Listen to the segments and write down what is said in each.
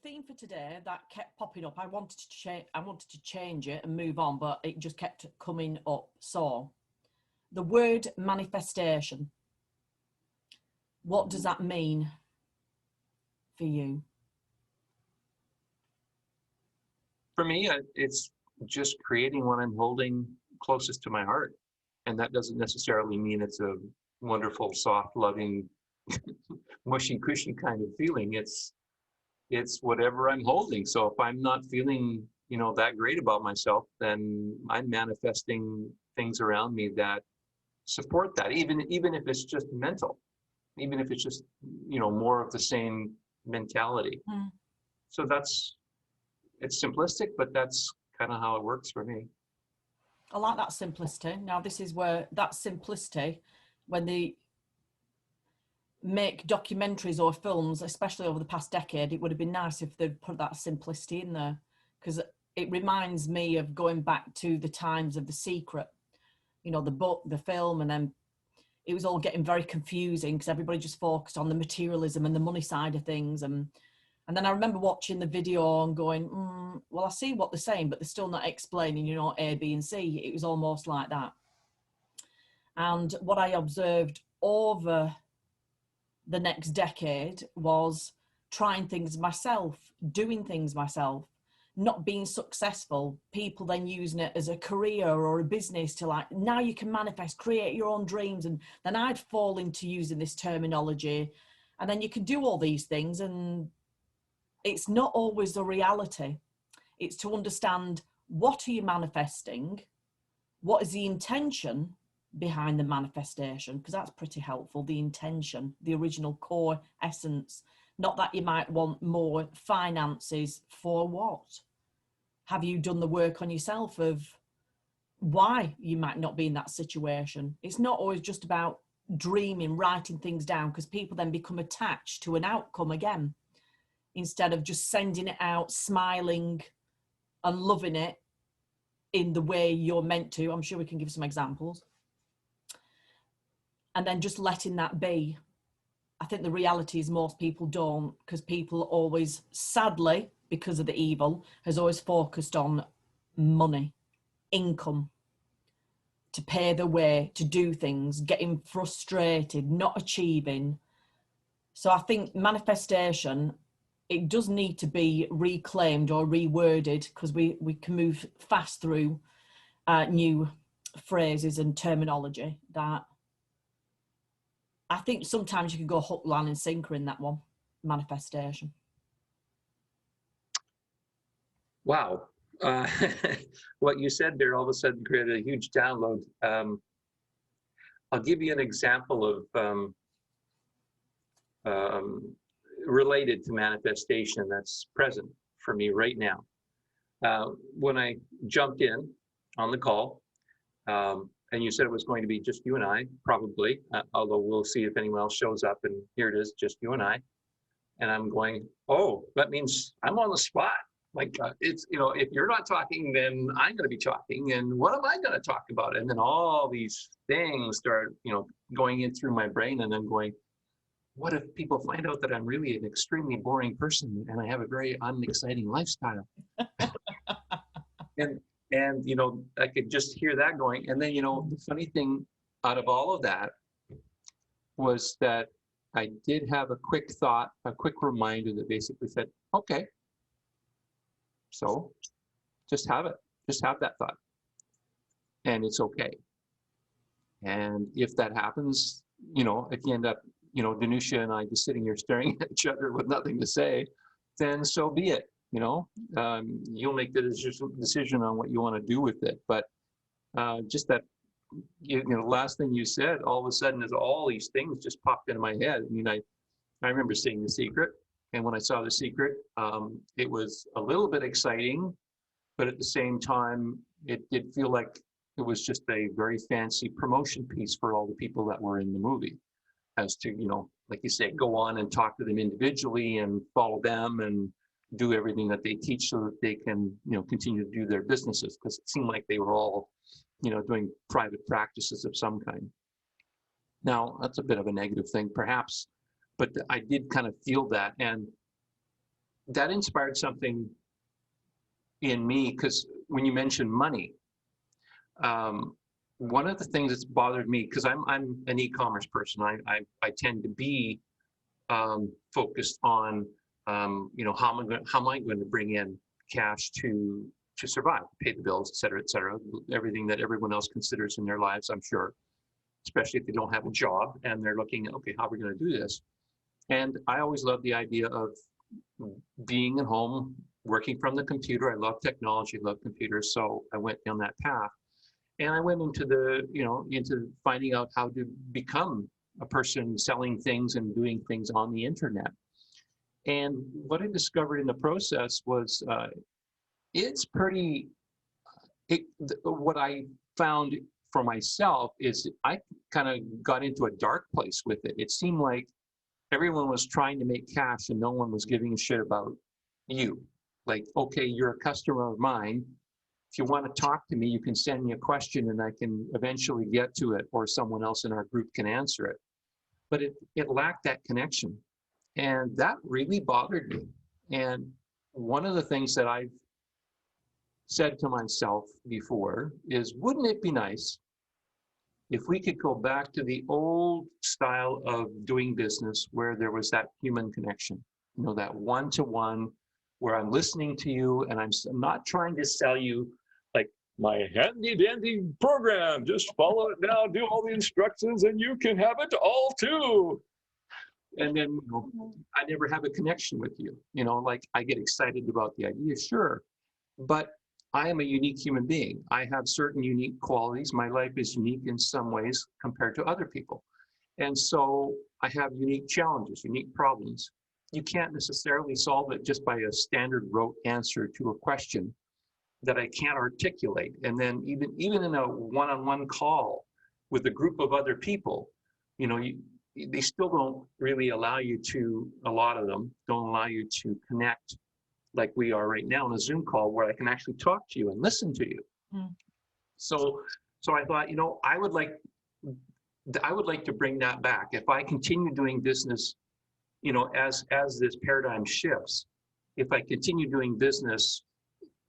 theme for today that kept popping up. I wanted to change it and move on, but it just kept coming up. So, the word manifestation. What does that mean for you? For me, it's just creating what I'm holding closest to my heart. And that doesn't necessarily mean it's a wonderful, soft, loving, mushy, cushy kind of feeling. It's whatever I'm holding. So if I'm not feeling, that great about myself, then I'm manifesting things around me that support that, even if it's just mental, even if it's just, more of the same mentality. So it's simplistic, but that's kind of how it works for me. I like that simplicity. Now, this is where that simplicity, when they make documentaries or films, especially over the past decade, it would have been nice if they'd put that simplicity in there, because it reminds me of going back to the times of The Secret, the book, the film, and then it was all getting very confusing because everybody just focused on the materialism and the money side of things. And then I remember watching the video and going, well, I see what they're saying, but they're still not explaining, A, B, and C. It was almost like that. And what I observed over the next decade was trying things myself, doing things myself, not being successful, people then using it as a career or a business to like, now you can manifest, create your own dreams. And then I'd fall into using this terminology. And then you can do all these things, and it's not always the reality. It's to understand, what are you manifesting? What is the intention behind the manifestation? Because that's pretty helpful. The intention, the original core essence. Not that you might want more finances. For what? Have you done the work on yourself of why you might not be in that situation? It's not always just about dreaming, writing things down, because people then become attached to an outcome again, instead of just sending it out, smiling and loving it in the way you're meant to. I'm sure we can give some examples. And then just letting that be. I think the reality is most people don't, because people always, sadly, because of the evil, has always focused on money, income, to pay the way, to do things, getting frustrated, not achieving. So I think manifestation, it does need to be reclaimed or reworded, because we can move fast through new phrases and terminology that I think sometimes you can go hook, line and sinker in that one, manifestation. Wow. What you said there all of a sudden created a huge download. I'll give you an example of related to manifestation that's present for me right now. When I jumped in on the call, and you said it was going to be just you and I, probably, although we'll see if anyone else shows up, and here it is, just you and I. And I'm going, oh, that means I'm on the spot. Like, it's, if you're not talking, then I'm going to be talking. And what am I going to talk about? And then all these things start, going in through my brain, and I'm going, what if people find out that I'm really an extremely boring person and I have a very unexciting lifestyle? And I could just hear that going. And then, the funny thing out of all of that was that I did have a quick thought, a quick reminder that basically said, okay, so just have it. Just have that thought. And it's okay. And if that happens, if you end up, Danushia and I just sitting here staring at each other with nothing to say, then so be it. You'll make the decision on what you want to do with it. But just that, last thing you said, all of a sudden, is all these things just popped into my head. I mean, I remember seeing The Secret, and when I saw The Secret, it was a little bit exciting, but at the same time, it did feel like it was just a very fancy promotion piece for all the people that were in the movie, as to, like you say, go on and talk to them individually and follow them and do everything that they teach so that they can, continue to do their businesses, because it seemed like they were all, doing private practices of some kind. Now, that's a bit of a negative thing, perhaps, but I did kind of feel that. And that inspired something in me, because when you mentioned money, one of the things that's bothered me, because I'm an e-commerce person, I tend to be focused on how am I going to bring in cash to survive, pay the bills, et cetera, everything that everyone else considers in their lives, I'm sure, especially if they don't have a job and they're looking at, okay, how are we going to do this? And I always loved the idea of being at home, working from the computer. I love technology, love computers, so I went down that path. And I went into into finding out how to become a person selling things and doing things on the internet. And what I discovered in the process was what I found for myself is I kind of got into a dark place with it. It seemed like everyone was trying to make cash and no one was giving a shit about you. Like, okay, you're a customer of mine. If you want to talk to me, you can send me a question and I can eventually get to it, or someone else in our group can answer it. But it lacked that connection. And that really bothered me. And one of the things that I've said to myself before is, wouldn't it be nice if we could go back to the old style of doing business where there was that human connection, that one-to-one, where I'm listening to you and I'm not trying to sell you like my handy dandy program, just follow it now, do all the instructions and you can have it all too. And then I never have a connection with you, like I get excited about the idea, sure, but I am a unique human being. I have certain unique qualities. My life is unique in some ways compared to other people. And so I have unique challenges, unique problems. You can't necessarily solve it just by a standard rote answer to a question that I can't articulate. And then even in a one-on-one call with a group of other people, they still don't really allow you to, a lot of them don't allow you to connect like we are right now in a Zoom call where I can actually talk to you and listen to you. Mm. So I thought, I would like to bring that back. If I continue doing business, as this paradigm shifts, if I continue doing business,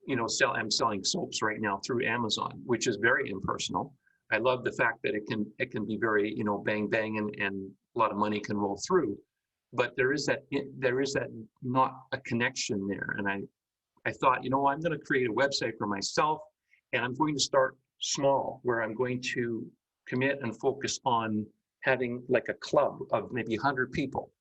I'm selling soaps right now through Amazon, which is very impersonal. I love the fact that it can be very, bang, bang, and a lot of money can roll through. But there is that not a connection there. And I thought, I'm going to create a website for myself, and I'm going to start small, where I'm going to commit and focus on having like a club of maybe 100 people,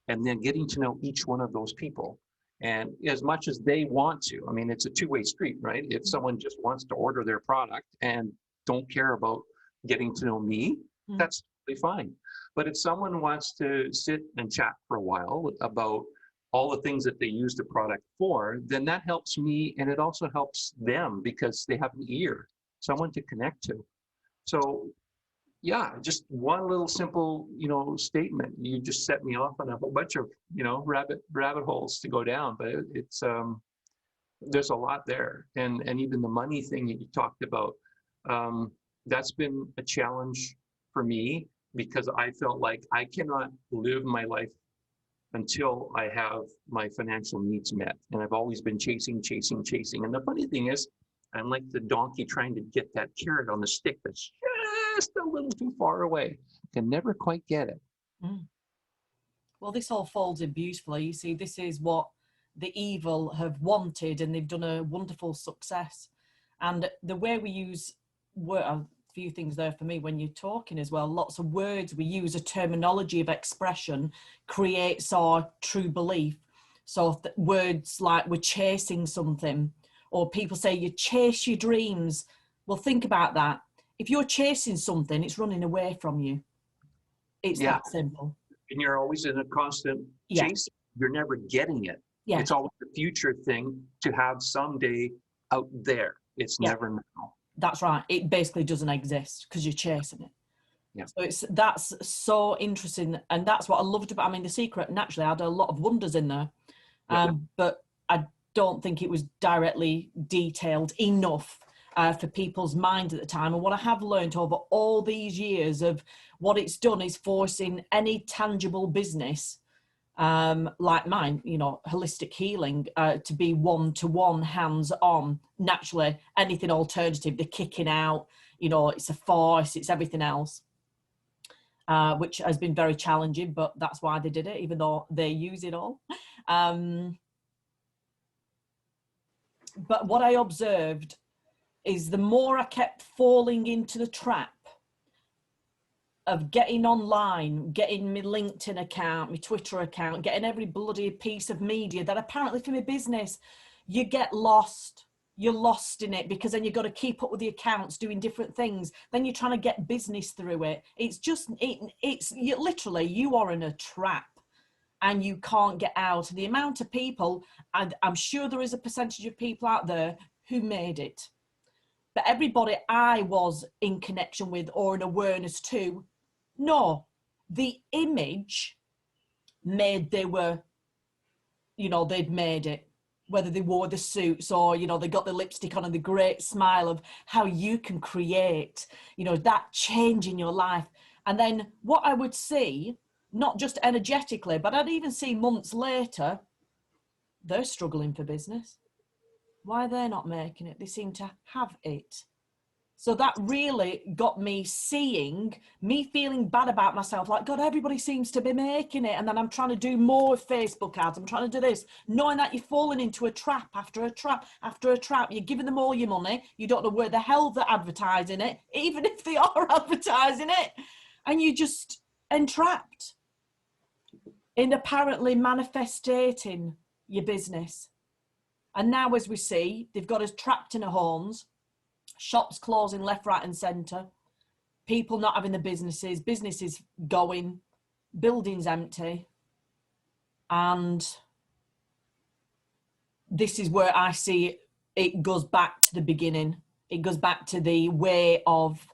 and then getting to know each one of those people. And as much as they want to, I mean, it's a two-way street, right? If someone just wants to order their product and don't care about getting to know me, that's totally fine. But if someone wants to sit and chat for a while about all the things that they use the product for, then that helps me, and it also helps them because they have an ear, someone to connect to. So yeah, just one little simple, statement. You just set me off on a whole bunch of, rabbit holes to go down, but it's there's a lot there. And even the money thing that you talked about, that's been a challenge for me, because I felt like I cannot live my life until I have my financial needs met. And I've always been chasing. And the funny thing is, I'm like the donkey trying to get that carrot on the stick that's just a little too far away. Can never quite get it. Well, this all folds in beautifully. You see, this is what the evil have wanted, and they've done a wonderful success. And the way we use a few things there for me when you're talking as well, lots of words we use, a terminology of expression creates our true belief. So words like we're chasing something, or people say you chase your dreams. Well, think about that. If you're chasing something, it's running away from you. It's that simple. And you're always in a constant chase. You're never getting it. Yeah. It's always a future thing to have someday out there. It's never now. That's right. It basically doesn't exist because you're chasing it. Yeah. So that's so interesting. And that's what I loved about, The Secret naturally had a lot of wonders in there. But I don't think it was directly detailed enough for people's minds at the time. And what I have learned over all these years of what it's done is forcing any tangible business like mine, you know, holistic healing, to be one-to-one, hands-on. Naturally, anything alternative, the kicking out, you know, it's a force, it's everything else, which has been very challenging, but that's why they did it, even though they use it all. But what I observed is the more I kept falling into the trap of getting online, getting my LinkedIn account, my Twitter account, getting every bloody piece of media that apparently for my business, you get lost. You're lost in it, because then you've got to keep up with the accounts doing different things. Then you're trying to get business through it. It's just, literally, you are in a trap and you can't get out. The amount of people, and I'm sure there is a percentage of people out there who made it, but everybody I was in connection with or an awareness to, no, the image made they were, you know, they'd made it, whether they wore the suits or, you know, they got the lipstick on and the great smile of how you can create, you know, that change in your life. And then what I would see, not just energetically, but I'd even see months later, they're struggling for business. Why are they not making it? They seem to have it. So that really got me seeing, me feeling bad about myself, like, God, everybody seems to be making it. And then I'm trying to do more Facebook ads. I'm trying to do this, knowing that you're falling into a trap after a trap after a trap. You're giving them all your money. You don't know where the hell they're advertising it, even if they are advertising it. And you're just entrapped in apparently manifesting your business. And now, as we see, they've got us trapped in our homes. Shops closing left, right and centre, people not having the businesses going, buildings empty. And this is where I see it goes back to the beginning. It goes back to the way of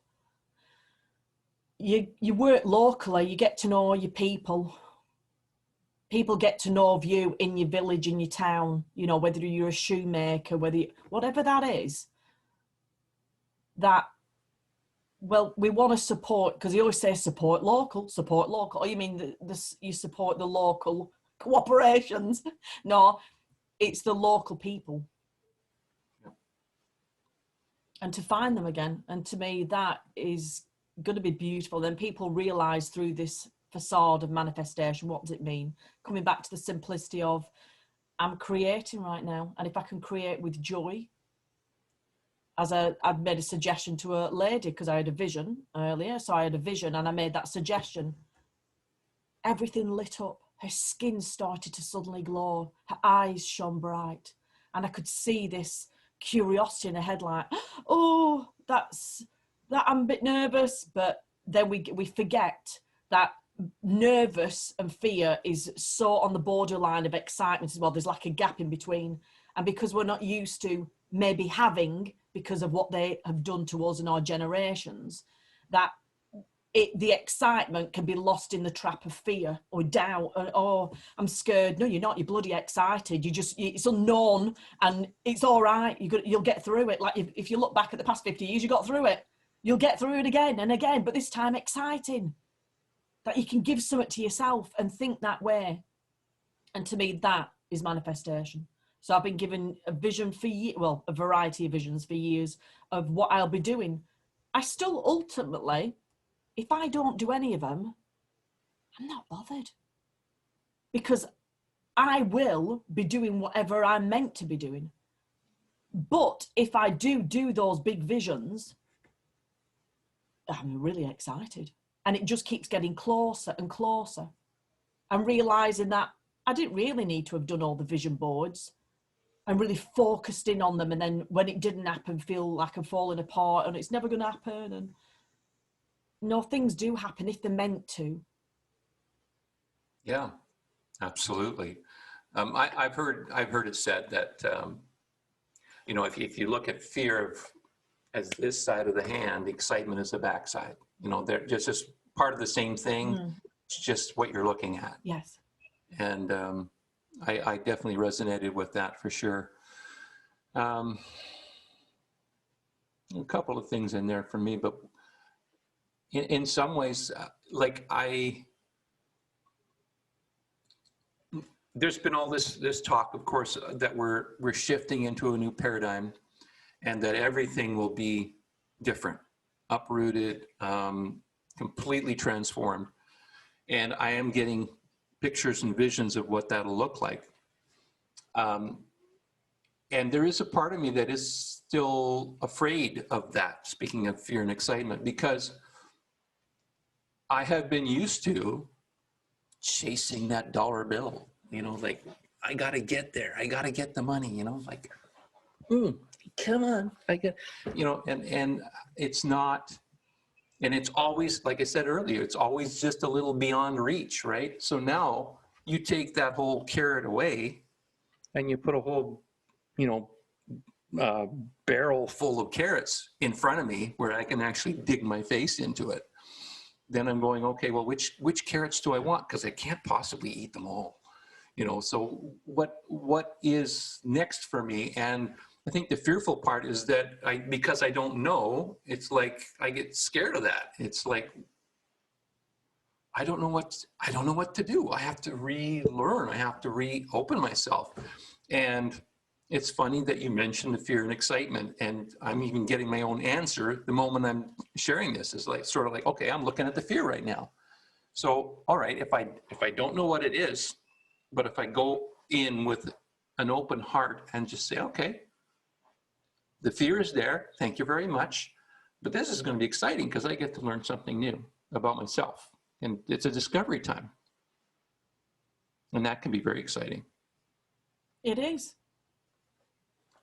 you work locally, you get to know your people. People get to know of you in your village, in your town, you know, whether you're a shoemaker, whatever that is. That, well, we want to support, because you always say support local. Oh, you mean you support the local cooperations? No, it's the local people. And to find them again. And to me, that is going to be beautiful. Then people realize through this facade of manifestation, what does it mean? Coming back to the simplicity of, I'm creating right now. And if I can create with joy, I've made a suggestion to a lady, because I had a vision earlier. So I had a vision and I made that suggestion. Everything lit up. Her skin started to suddenly glow. Her eyes shone bright. And I could see this curiosity in her head, like, oh, that I'm a bit nervous. But then we forget that nervous and fear is so on the borderline of excitement as well. There's like a gap in between. And because we're not used to maybe having, because of what they have done to us in our generations, that the excitement can be lost in the trap of fear or doubt. Or, oh, I'm scared. No, you're not. You're bloody excited. It's unknown and it's all right. You'll get through it. Like if you look back at the past 50 years, you got through it. You'll get through it again and again, but this time exciting. That you can give something to yourself and think that way. And to me, that is manifestation. So I've been given a vision for a variety of visions for years of what I'll be doing. I still ultimately, if I don't do any of them, I'm not bothered. Because I will be doing whatever I'm meant to be doing. But if I do those big visions, I'm really excited. And it just keeps getting closer and closer. And realising that I didn't really need to have done all the vision boards and really focused in on them. And then when it didn't happen, feel like I'm falling apart and it's never going to happen. And no, things do happen if they're meant to. Yeah, absolutely. I've heard it said that, you know, if you look at fear as this side of the hand, excitement is the backside. You know, they're just part of the same thing. Mm. It's just what you're looking at. Yes. And I definitely resonated with that for sure. A couple of things in there for me, but in some ways, like there's been all this talk, of course, that we're shifting into a new paradigm, and that everything will be different, uprooted, completely transformed. And I am getting pictures and visions of what that'll look like. And there is a part of me that is still afraid of that, speaking of fear and excitement, because I have been used to chasing that dollar bill, like, I got to get there. I got to get the money, like, come on, I get, and it's not, and it's always, like I said earlier, it's always just a little beyond reach, right? So now you take that whole carrot away and you put a whole, barrel full of carrots in front of me where I can actually dig my face into it. Then I'm going, okay, well, which carrots do I want? Because I can't possibly eat them all, so what is next for me? And I think the fearful part is that because I don't know, it's like I get scared of that. It's like, I don't know what to do. I have to relearn. I have to reopen myself. And it's funny that you mentioned the fear and excitement, and I'm even getting my own answer the moment I'm sharing this. Is like sort of like, okay, I'm looking at the fear right now. So, all right, if I don't know what it is, but if I go in with an open heart and just say, okay, the fear is there. Thank you very much. But this is going to be exciting because I get to learn something new about myself. And it's a discovery time. And that can be very exciting. It is.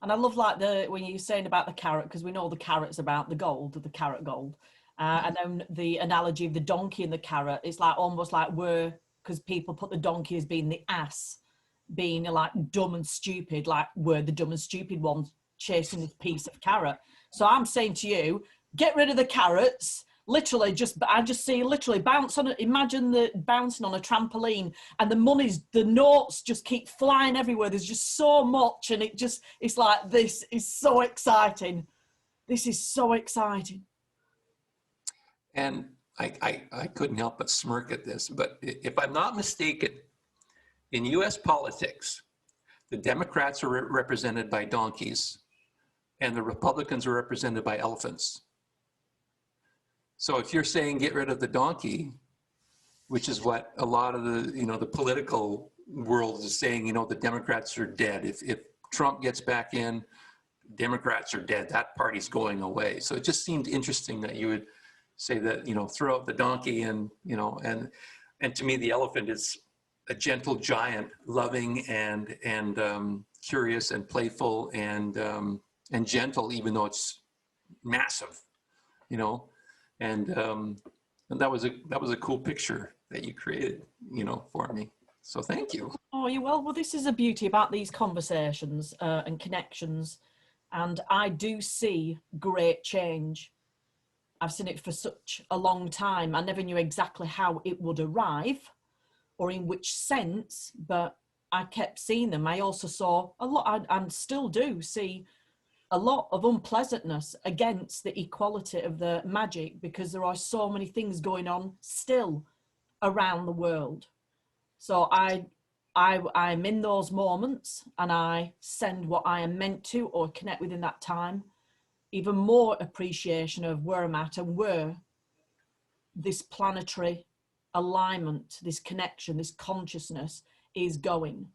And I love when you're saying about the carrot, because we know the carrot's about the gold, the carrot gold. And then the analogy of the donkey and the carrot, it's like almost like because people put the donkey as being the ass, being like dumb and stupid, like we're the dumb and stupid ones chasing this piece of carrot. So I'm saying to you, get rid of the carrots. Literally, I just see bounce on it. Imagine bouncing on a trampoline, and the notes just keep flying everywhere. There's just so much, and it's like, this is so exciting. This is so exciting. And I couldn't help but smirk at this, but if I'm not mistaken, in U.S. politics, the Democrats are represented by donkeys, and the Republicans are represented by elephants. So if you're saying get rid of the donkey, which is what a lot of the political world is saying, the Democrats are dead. If Trump gets back in, Democrats are dead. That party's going away. So it just seemed interesting that you would say that, throw out the donkey and to me, the elephant is a gentle giant, loving and curious and playful and gentle, even though it's massive, and that was a cool picture that you created, for me. So thank you. Oh, you're well. Well, this is the beauty about these conversations and connections, and I do see great change. I've seen it for such a long time. I never knew exactly how it would arrive or in which sense, but I kept seeing them. I also saw a lot, and still do see a lot of unpleasantness against the equality of the magic, because there are so many things going on still around the world. So I'm in those moments, and I send what I am meant to or connect within that time. Even more appreciation of where I'm at and where this planetary alignment, this connection, this consciousness is going.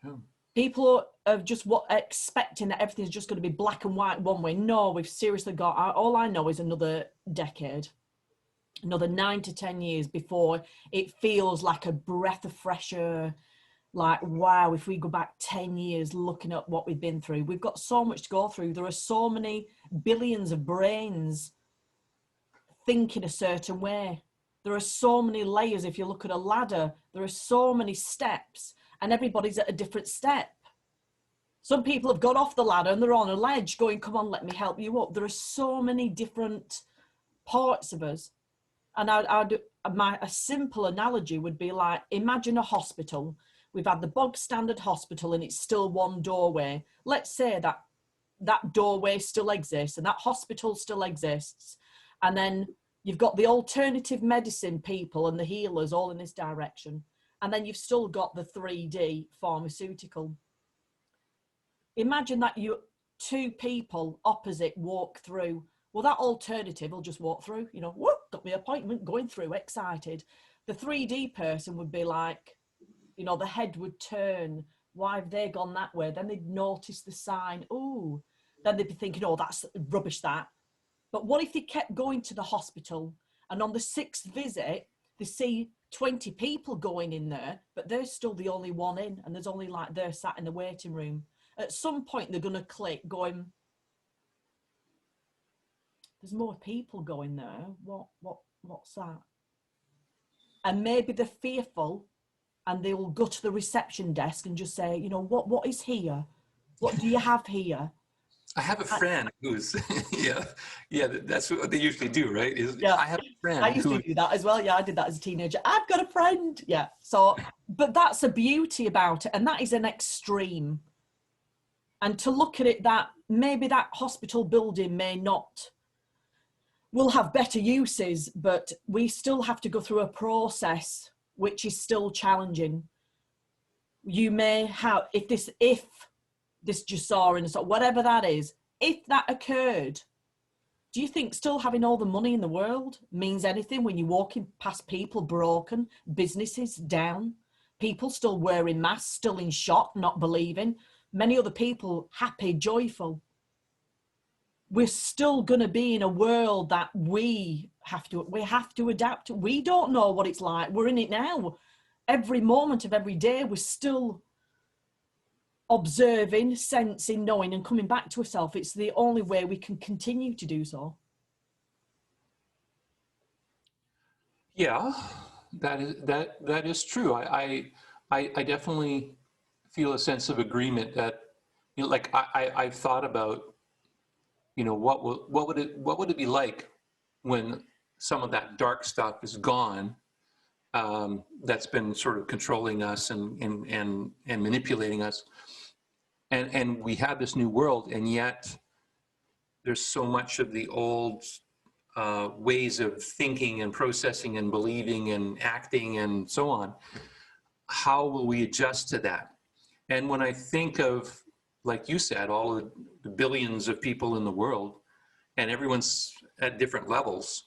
Yeah. People are just expecting that everything's just going to be black and white one way. No, we've seriously got, all I know is another decade, another 9 to 10 years before it feels like a breath of fresh air. Like, wow, if we go back 10 years looking at what we've been through, we've got so much to go through. There are so many billions of brains thinking a certain way. There are so many layers. If you look at a ladder, there are so many steps, and everybody's at a different step. Some people have got off the ladder and they're on a ledge going, come on, let me help you up. There are so many different parts of us. And a simple analogy would be like, imagine a hospital. We've had the bog standard hospital and it's still one doorway. Let's say that doorway still exists and that hospital still exists. And then you've got the alternative medicine people and the healers all in this direction. and then you've still got the 3D pharmaceutical. Imagine that you two people opposite walk through. Well, that alternative will just walk through, you know, whoop, got my appointment, going through, excited. The 3D person would be like, you know, the head would turn. Why have they gone that way? Then they'd notice the sign. Ooh, then they'd be thinking, oh, that's rubbish, that. But what if they kept going to the hospital, and on the 6th visit, they see 20 people going in there, but they're still the only one in, and there's only like they're sat in the waiting room. At some point, they're going to click going, there's more people going there. What's that? And maybe they're fearful, and they will go to the reception desk and just say, you know, what is here? What do you have here? I have a friend who's, yeah, that's what they usually do, right? Yeah. I have a friend I used to do that as well. Yeah, I did that as a teenager. I've got a friend. Yeah. So, but that's a beauty about it. And that is an extreme. And to look at it that maybe that hospital building will have better uses, but we still have to go through a process which is still challenging. You may have, if this just saw and so whatever that is, if that occurred, do you think still having all the money in the world means anything when you're walking past people broken, businesses down, people still wearing masks, still in shock, not believing, many other people happy, joyful? We're still going to be in a world that we have to adapt to. We don't know what it's like. We're in it now. Every moment of every day, we're still observing, sensing, knowing, and coming back to ourselves. It's the only way we can continue to do so. Yeah, that is true. I definitely feel a sense of agreement that, you know, like I've thought about, you know, what would it be like when some of that dark stuff is gone, that's been sort of controlling us and manipulating us, and we have this new world, and yet there's so much of the old ways of thinking and processing and believing and acting and so on. How will we adjust to that? And when I think of, like you said, all of the billions of people in the world, and everyone's at different levels,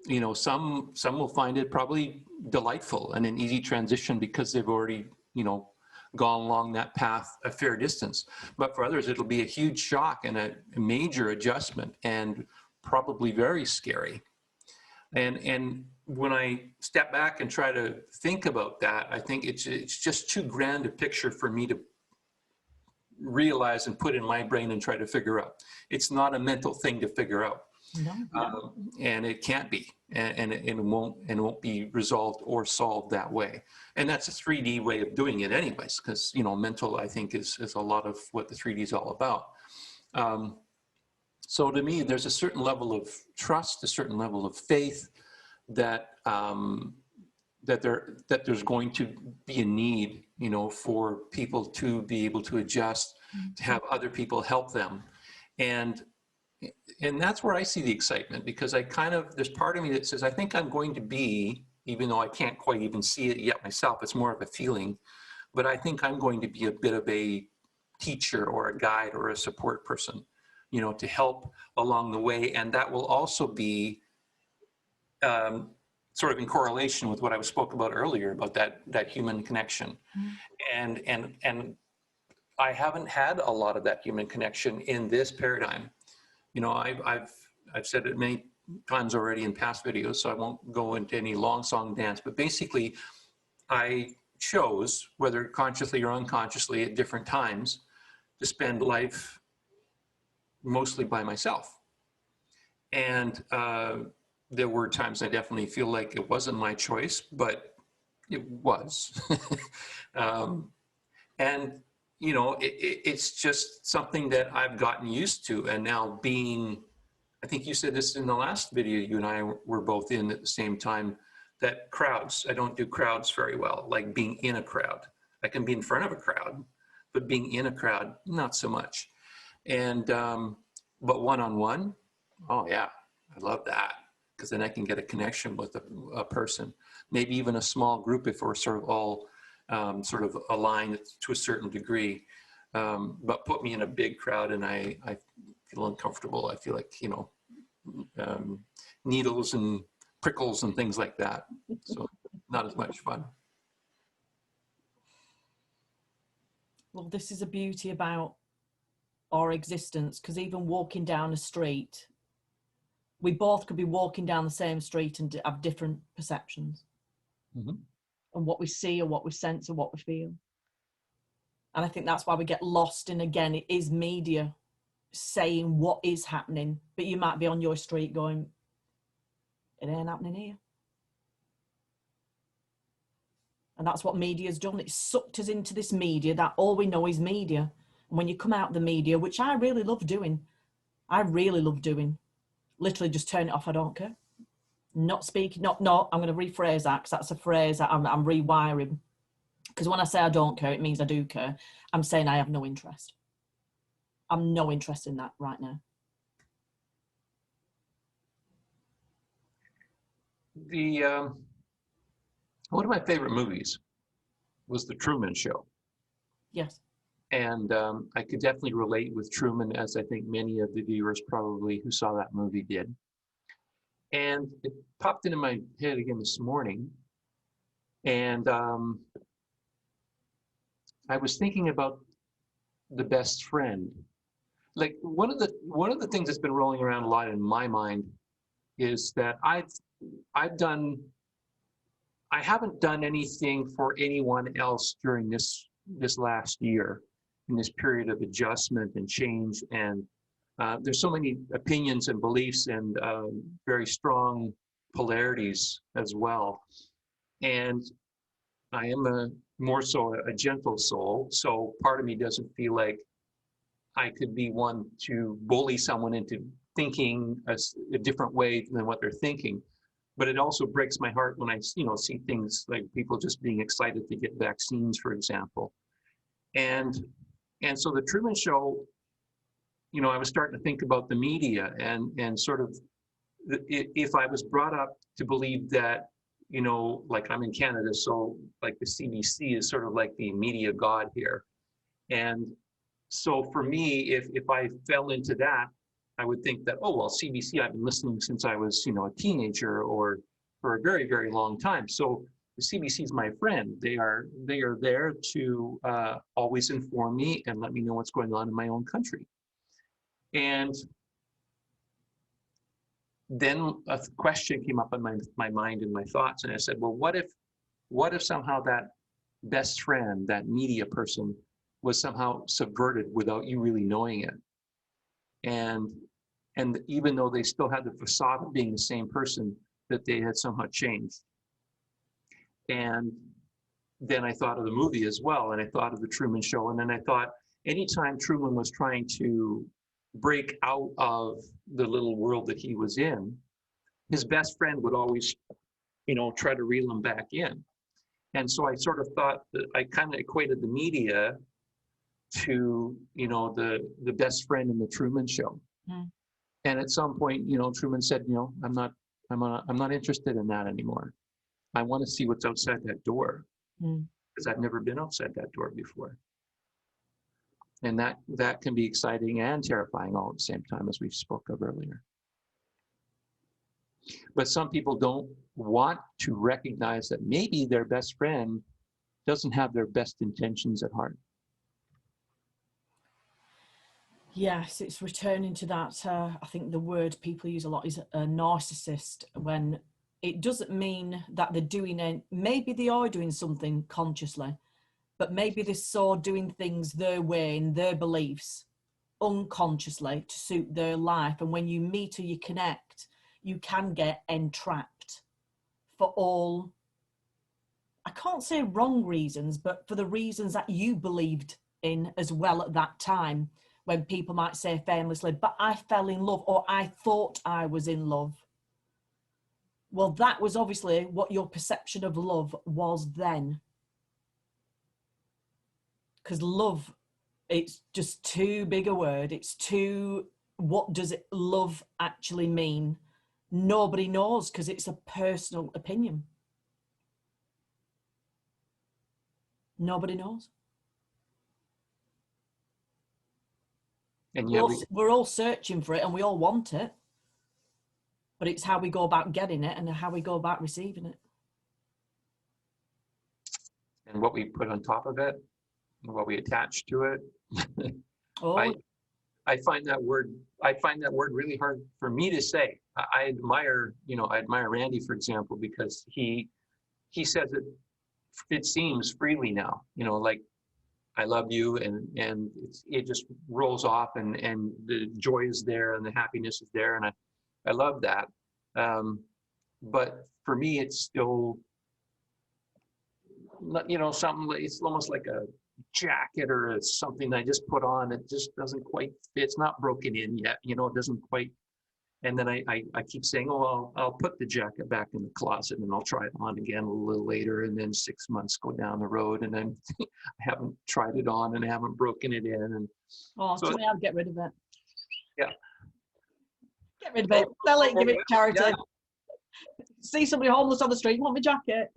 you know, some will find it probably delightful and an easy transition because they've already, you know, gone along that path a fair distance. But for others, it'll be a huge shock and a major adjustment, and probably very scary. And when I step back and try to think about that, I think it's just too grand a picture for me to realize and put in my brain and try to figure out. It's not a mental thing to figure out. No. And it can't be, and it won't be resolved or solved that way. And that's a 3D way of doing it anyways, because, you know, mental, I think, is a lot of what the 3D is all about. So to me, there's a certain level of trust, a certain level of faith that that there's going to be a need, you know, for people to be able to adjust, to have other people help them. And that's where I see the excitement, because there's part of me that says, I think I'm going to be, even though I can't quite even see it yet myself, it's more of a feeling, but I think I'm going to be a bit of a teacher or a guide or a support person, you know, to help along the way. And that will also be sort of in correlation with what I spoke about earlier, about that human connection. And I haven't had a lot of that human connection in this paradigm. You know, I've said it many times already in past videos, so I won't go into any long song dance, but basically I chose, whether consciously or unconsciously at different times, to spend life mostly by myself. And there were times I definitely feel like it wasn't my choice, but it was. And, you know, it's just something that I've gotten used to. And now being, I think you said this in the last video you and I were both in at the same time, that crowds, I don't do crowds very well, like being in a crowd. I can be in front of a crowd, but being in a crowd, not so much. And, but one-on-one, oh yeah, I love that. because then I can get a connection with a person, maybe even a small group if we're sort of all sort of aligned to a certain degree. But put me in a big crowd and I feel uncomfortable. I feel like, needles and prickles and things like that. So not as much fun. Well, this is a beauty about our existence, because even walking down a street, we both could be walking down the same street and have different perceptions. Mm-hmm. And what we see or what we sense or what we feel. And I think that's why we get lost in, again, it is media saying what is happening, but you might be on your street going, it ain't happening here. And that's what media's done. It's sucked us into this media that all we know is media. And when you come out of the media, which I really love doing, literally just turn it off, I don't care. Not speaking, I'm going to rephrase that, because that's a phrase that I'm rewiring. Because when I say I don't care, it means I do care. I'm saying I have no interest. I'm no interest in that right now. One of my favorite movies was The Truman Show. Yes. And I could definitely relate with Truman, as I think many of the viewers probably who saw that movie did. And it popped into my head again this morning. And I was thinking about the best friend. Like one of the things that's been rolling around a lot in my mind is that I haven't done anything for anyone else during this last year, in this period of adjustment and change. And there's so many opinions and beliefs and very strong polarities as well. And I am more so a gentle soul. So part of me doesn't feel like I could be one to bully someone into thinking a different way than what they're thinking. But it also breaks my heart when I, see things like people just being excited to get vaccines, for example. And so the Truman Show, I was starting to think about the media and sort of if I was brought up to believe that, like I'm in Canada, so like the CBC is sort of like the media god here. And so for me, if I fell into that, I would think that, oh, well, CBC, I've been listening since I was, a teenager or for a very, very long time. So the CBC is my friend. They are there to always inform me and let me know what's going on in my own country. And then a question came up in my mind and my thoughts, and I said, well, what if somehow that best friend, that media person, was somehow subverted without you really knowing it? And even though they still had the facade of being the same person, that they had somehow changed. And then I thought of the movie as well, and I thought of the Truman Show, and then I thought anytime Truman was trying to break out of the little world that he was in, his best friend would always, try to reel him back in. And so I sort of thought that I kind of equated the media to, the best friend in the Truman Show. Mm. And at some point, Truman said, I'm not interested in that anymore. I want to see what's outside that door, because I've never been outside that door before. And that can be exciting and terrifying all at the same time, as we spoke of earlier. But some people don't want to recognize that maybe their best friend doesn't have their best intentions at heart. Yes, it's returning to that. I think the word people use a lot is a narcissist, when it doesn't mean that they're doing it. Maybe they are doing something consciously, but maybe they're so doing things their way in their beliefs unconsciously to suit their life. And when you meet or you connect, you can get entrapped for all, I can't say wrong reasons, but for the reasons that you believed in as well at that time. When people might say famously, but I fell in love, or I thought I was in love. Well, that was obviously what your perception of love was then. Because love, it's just too big a word. It's too, what does it love actually mean? Nobody knows because it's a personal opinion. Nobody knows. And yet We're all searching for it and we all want it. But it's how we go about getting it and how we go about receiving it. and what we put on top of it, and what we attach to it. Oh, I find that word really hard for me to say. I admire, I admire Randy, for example, because he says it seems freely now, like I love you, and it just rolls off, and the joy is there and the happiness is there, and I love that. But for me, it's still, something, it's almost like a jacket or something I just put on. It just doesn't quite fit. It's not broken in yet, it doesn't quite. And then I keep saying, oh, I'll put the jacket back in the closet and I'll try it on again a little later. And then 6 months go down the road, and then I haven't tried it on and I haven't broken it in. And so I'll get rid of it. Yeah. Get rid of it. Sell it, give it to charity. Yeah. See somebody homeless on the street, want my jacket?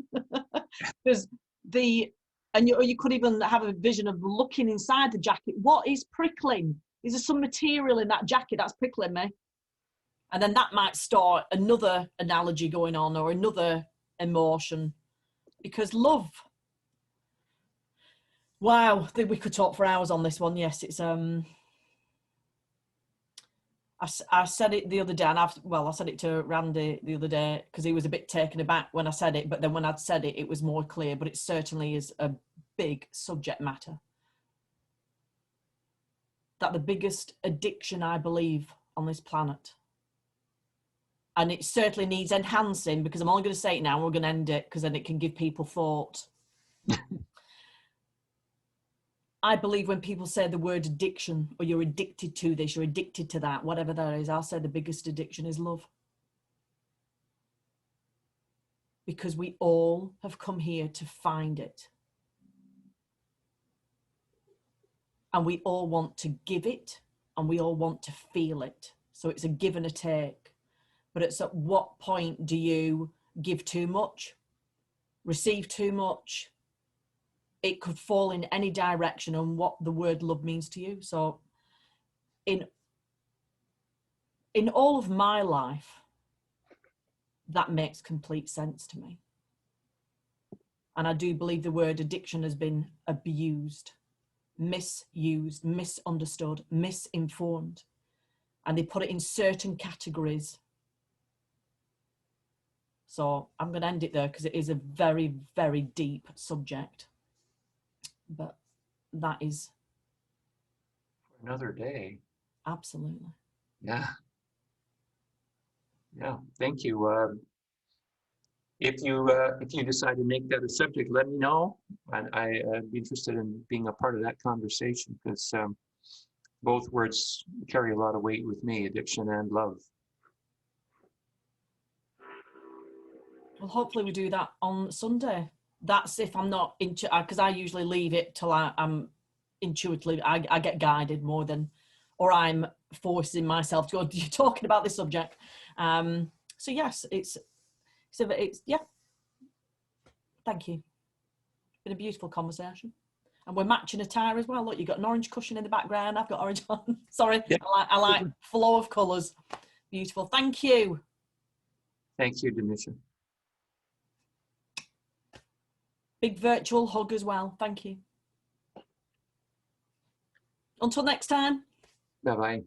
Because you could even have a vision of looking inside the jacket. What is prickling? Is there some material in that jacket that's prickling me? And then that might start another analogy going on, or another emotion. Because love, wow, we could talk for hours on this one. Yes, it's I said it the other day, and I said it to Randy the other day because he was a bit taken aback when I said it, but then when I'd said it, it was more clear. But it certainly is a big subject matter. That the biggest addiction, I believe, on this planet, and it certainly needs enhancing, because I'm only going to say it now and we're going to end it because then it can give people thought. I believe when people say the word addiction, or you're addicted to this, you're addicted to that, whatever that is, I'll say the biggest addiction is love. Because we all have come here to find it. And we all want to give it, and we all want to feel it. So it's a give and a take. But it's at what point do you give too much, receive too much? It could fall in any direction on what the word love means to you. So in all of my life, that makes complete sense to me. And I do believe the word addiction has been abused, misused, misunderstood, misinformed. And they put it in certain categories. So I'm going to end it there because it is a very, very deep subject. But that is another day. Absolutely. Yeah. Thank you. If you decide to make that a subject, let me know. I'd be interested in being a part of that conversation, because both words carry a lot of weight with me: addiction and love. Well, hopefully we do that on Sunday. That's if I'm not into, because I usually leave it till I'm intuitively, I get guided more than, or I'm forcing myself to go, you're talking about this subject. So yes, it's yeah. Thank you. It's been a beautiful conversation. And we're matching attire as well. Look, you've got an orange cushion in the background. I've got orange on. Sorry, yeah. I like flow of colours. Beautiful. Thank you. Thank you, Danushia. Big virtual hug as well. Thank you. Until next time. Bye-bye.